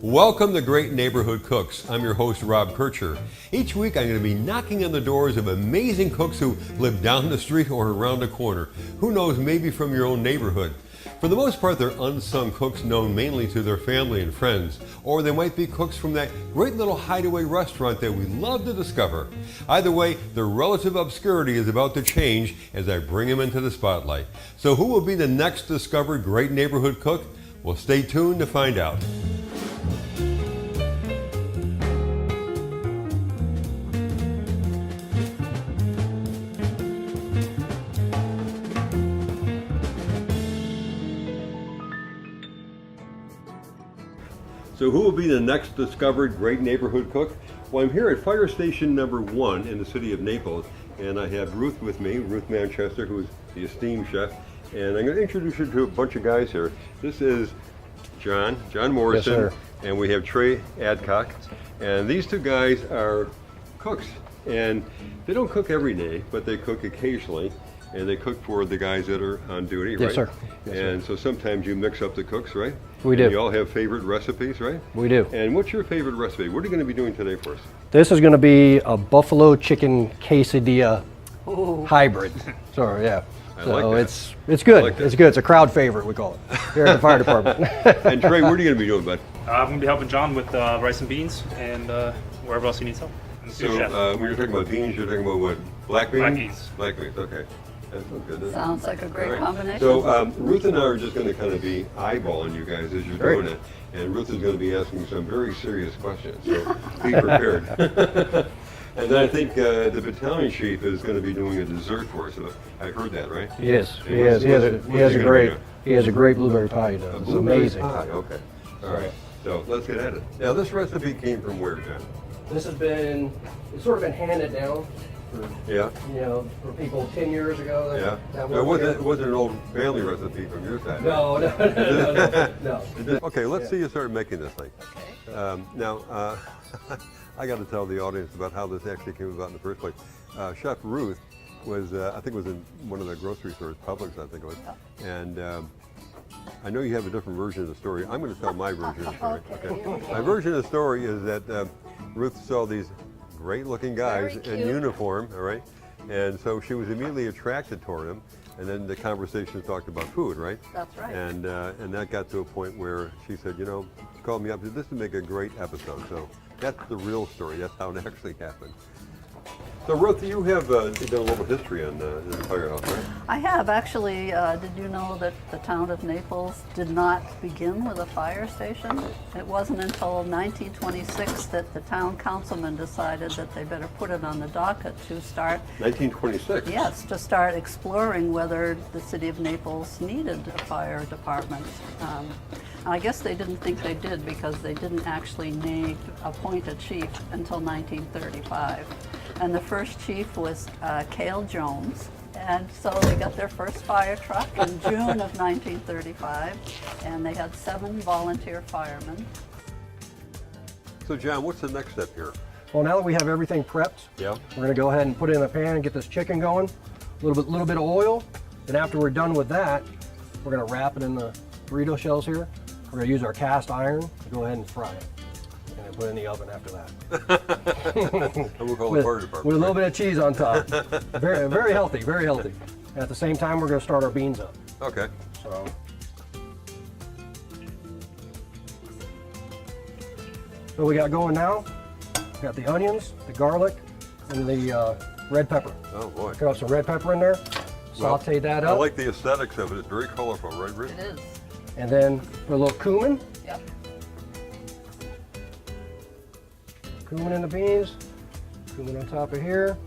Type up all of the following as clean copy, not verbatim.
Welcome to Great Neighborhood Cooks. I'm your host, Rob Kircher. Each week I'm going to be knocking on the doors of amazing cooks who live down the street or around the corner. Who knows, maybe from your own neighborhood. For the most part, they're unsung cooks known mainly to their family and friends. Or they might be cooks from that great little hideaway restaurant that we love to discover. Either way, their relative obscurity is about to change as I bring them into the spotlight. So who will be the next discovered great neighborhood cook? Well, stay tuned to find out. So who will be the next discovered great neighborhood cook? Well, I'm here at fire station number 1 in the city of Naples, and I have Ruth with me, Ruth Manchester, who is the esteemed chef. And I'm going to introduce you to a bunch of guys here. This is John Morrison, yes, and we have Trey Adcock. And these two guys are cooks, and they don't cook every day, but they cook occasionally. And they cook for the guys that are on duty, right? Yes, sir. Yes, and sir. So sometimes you mix up the cooks, right? We do. And you all have favorite recipes, right? We do. And what's your favorite recipe? What are you going to be doing today for us? This is going to be a buffalo chicken quesadilla hybrid. So yeah. I So like that. it's good. I like that. It's good. It's a crowd favorite, we call it here at the fire department. And Trey, what are you going to be doing, bud? I'm going to be helping John with rice and beans and wherever else he needs help. I'm So the chef. when you're talking about beans, you're talking about what? Black beans? Black beans. Black beans, okay. That sounds good. doesn't it? Sounds like a great All right. combination. So Ruth and I are just going to kind of be eyeballing you guys as you're Great. doing it. And Ruth is going to be asking some very serious questions, so be prepared. And then I think the battalion chief is going to be doing a dessert for us. I heard that, right? He is. And He has. He has what's a he great. gonna be He has a great blueberry pie. He does. doing? It's Blueberry amazing. pie, okay. All right. So let's get at it. Now this recipe came from where, John? This has been. It's sort of been handed down. For, Yeah. you know, for people 10 years ago. Yeah. That It wasn't an old family recipe from your side. No. No. Okay, let's Yeah. see you start making this thing. Now, I got to tell the audience about how this actually came about in the first place. Chef Ruth was, I think it was in one of the grocery stores, Publix, I think it was. And I know you have a different version of the story. I'm going to tell my version of the story. Okay. My version of the story is that Ruth saw these great-looking guys Very in cute. uniform, all right? And so she was immediately attracted toward them. And then the conversation talked about food, right? That's right. And that got to a point where she said, you know, she called me up, and said, this would make a great episode. So that's the real story. That's how it actually happened. So Ruth, you have done a little history on the firehouse, right? I have actually. Did you know that the town of Naples did not begin with a fire station? It wasn't until 1926 that the town councilman decided that they better put it on the docket to start. 1926. Yes, to start exploring whether the city of Naples needed a fire department. I guess they didn't think they did because they didn't actually appoint a chief until 1935. And the first chief was Cale Jones. And so they got their first fire truck in June of 1935, and they had 7 volunteer firemen. So John, what's the next step here? Well, now that we have everything prepped, Yeah. we're gonna go ahead and put it in a pan and get this chicken going. A little bit of oil. Then after we're done with that, we're gonna wrap it in the burrito shells here. We're gonna use our cast iron to go ahead and fry it. And then put it in the oven after that. And we'll call it With, fire with a department. little bit of cheese on top. Very, very healthy, very healthy. And at the same time, we're gonna start our beans up. Okay. So. So we got going now. We got the onions, the garlic, and the red pepper. Oh boy. Cut up some red pepper in there. Well, Saute that I up. like the aesthetics of it. It's very colorful, right, Ruth? It is. And then put a little cumin. Yep. Cumin in the beans. Cumin on top of here.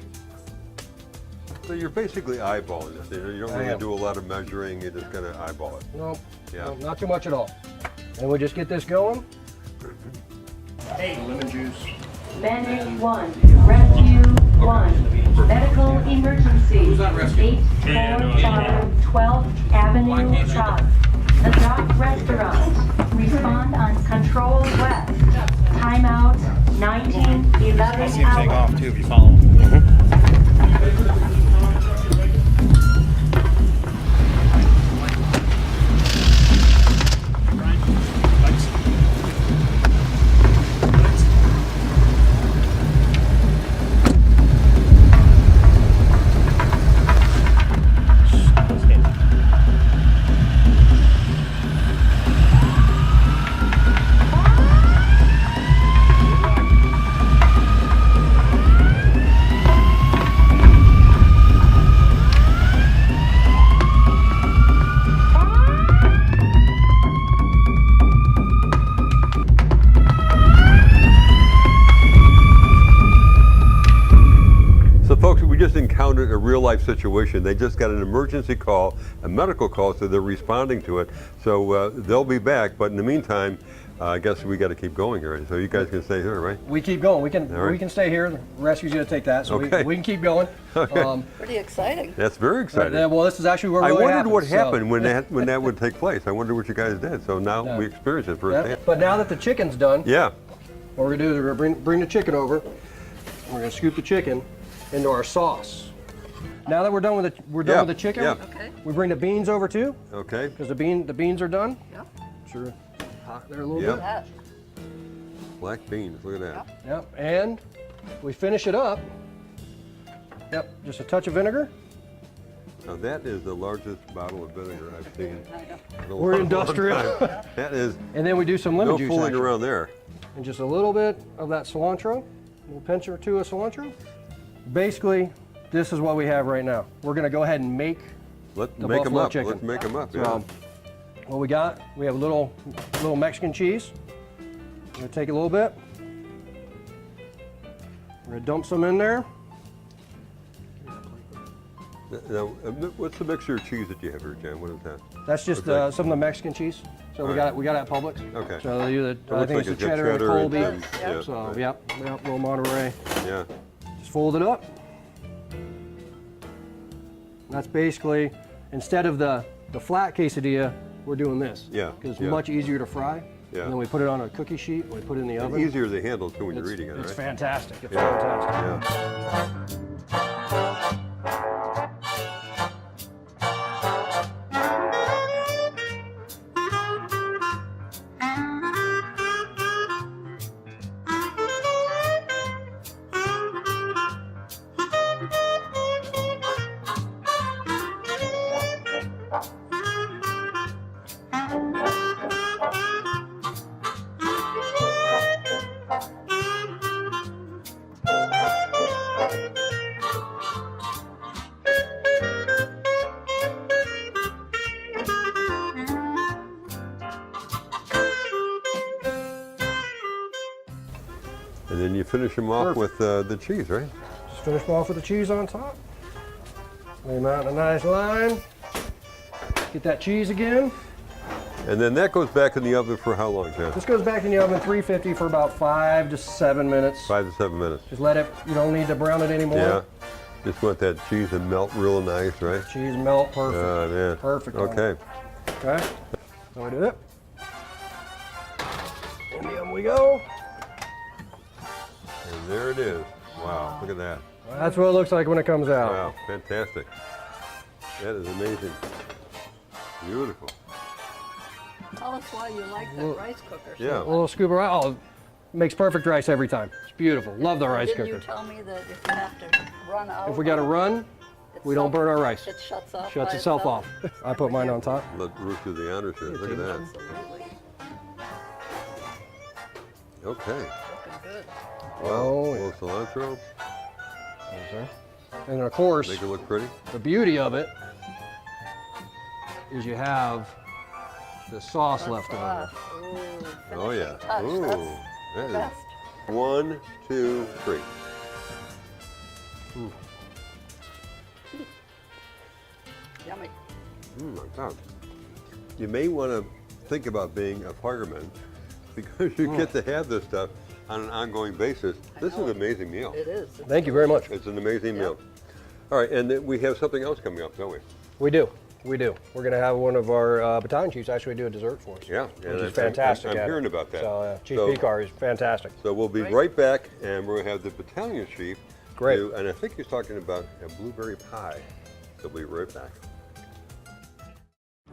So you're basically eyeballing this. You don't I really am. do a lot of measuring. You're just gonna eyeball it. Nope. Yeah. Nope, not too much at all. And we just get this going. Lemon juice. Bandit 1, Rescue 1, Medical Emergency, 845 12th Avenue South, The Dock Restaurant, respond on Control West, timeout 1911 hours. too if you follow. real life situation. They just got an emergency call, a medical call, so they're responding to it. So they'll be back, but in the meantime, I guess we got to keep going here. So you guys can stay here, right? We keep going. We can All right. we can stay here. The rescue's gonna take that, so Okay. we can keep going. Pretty exciting. That's very exciting. Well, this is actually where it I really wondered happens, what so- happened when that would take place. I wonder what you guys did. So now we experienced it Yeah. firsthand. But now that the chicken's done, Yeah. what we're gonna do is we're gonna bring the chicken over. We're gonna scoop the chicken into our sauce. Now that we're done with the chicken, Yeah. Okay. we bring the beans over too, Okay. because the beans are done. Yep. Sure, hot there a little Yep. bit. That. Black beans. Look at that. Yep. And we finish it up. Yep. Just a touch of vinegar. Now that is the largest bottle of vinegar I've seen. in a We're long industrial. time. That is And then we do some lemon no juice. fooling actually. around there. And just a little bit of that cilantro, a little pinch or two of cilantro. Basically, this is what we have right now. We're gonna go ahead and make Let's the make them buffalo up. chicken. Let's make them up. Yeah. So, what we got, we have a little Mexican cheese. We're gonna take a little bit. We're gonna dump some in there. Now, what's the mixture of cheese that you have here, Jan? What is that? That's just Okay. some of the Mexican cheese. So we got it at Publix. Okay. So they do It I looks think like it's the it's got cheddar and cheddar and- Colby. yeah, So right. yep, little Monterey. Yeah. Just fold it up. That's basically, instead of the flat quesadilla, we're doing this. Yeah, Because it's yeah. much easier to fry. Yeah. And then we put it on a cookie sheet, we put it in the oven. Easier to handle too when you're It's, eating it, it's right? fantastic. It's Yeah. fantastic. Yeah. And then you finish them off with the cheese, right? Just finish them off with the cheese on top. Lay them out in a nice line. Get that cheese again. And then that goes back in the oven for how long, Jan? This goes back in the oven 350 for about 5 to 7 minutes. 5 to 7 minutes. Just let it, you don't need to brown it anymore. Yeah. Just want that cheese to melt real nice, right? Cheese melt perfect. Oh, man. Perfect. Okay. Okay. So we do it. In the oven we go. And there it is. Wow, look at that. That's what it looks like when it comes out. Wow, fantastic. That is amazing. Beautiful. Tell us why you like that rice cooker. so Yeah. A little scoop of rice. Oh, makes perfect rice every time. It's beautiful. Love the rice Didn't you cooker. tell me that if you have to run out? If we got to run, we don't burn our rice. It shuts off. Shuts by itself off. I put mine on top. Let Ruth do the honors here. Look at that. Absolutely. Okay. Looking good. Wow. Oh, A little cilantro. And of course, Make it look pretty. the beauty of it is you have the sauce left over. Ooh, Oh, yeah. touch. Ooh. That's That is best. 1, 2, 3. Yummy. My God. You may want to think about being a fireman because you get to have this stuff on an ongoing basis. This is know. an amazing meal. It is. Thank you very much. It's an amazing meal. All right, and then we have something else coming up, don't we? We do. We do. We're going to have one of our battalion chiefs actually do a dessert for us. Yeah, Which and is I'm- fantastic. I'm at it. hearing about that. So, Chief So- Picar is fantastic. So we'll be Great. right back, and we're going to have the battalion chief. Great. And I think he's talking about a blueberry pie. So we'll be right back.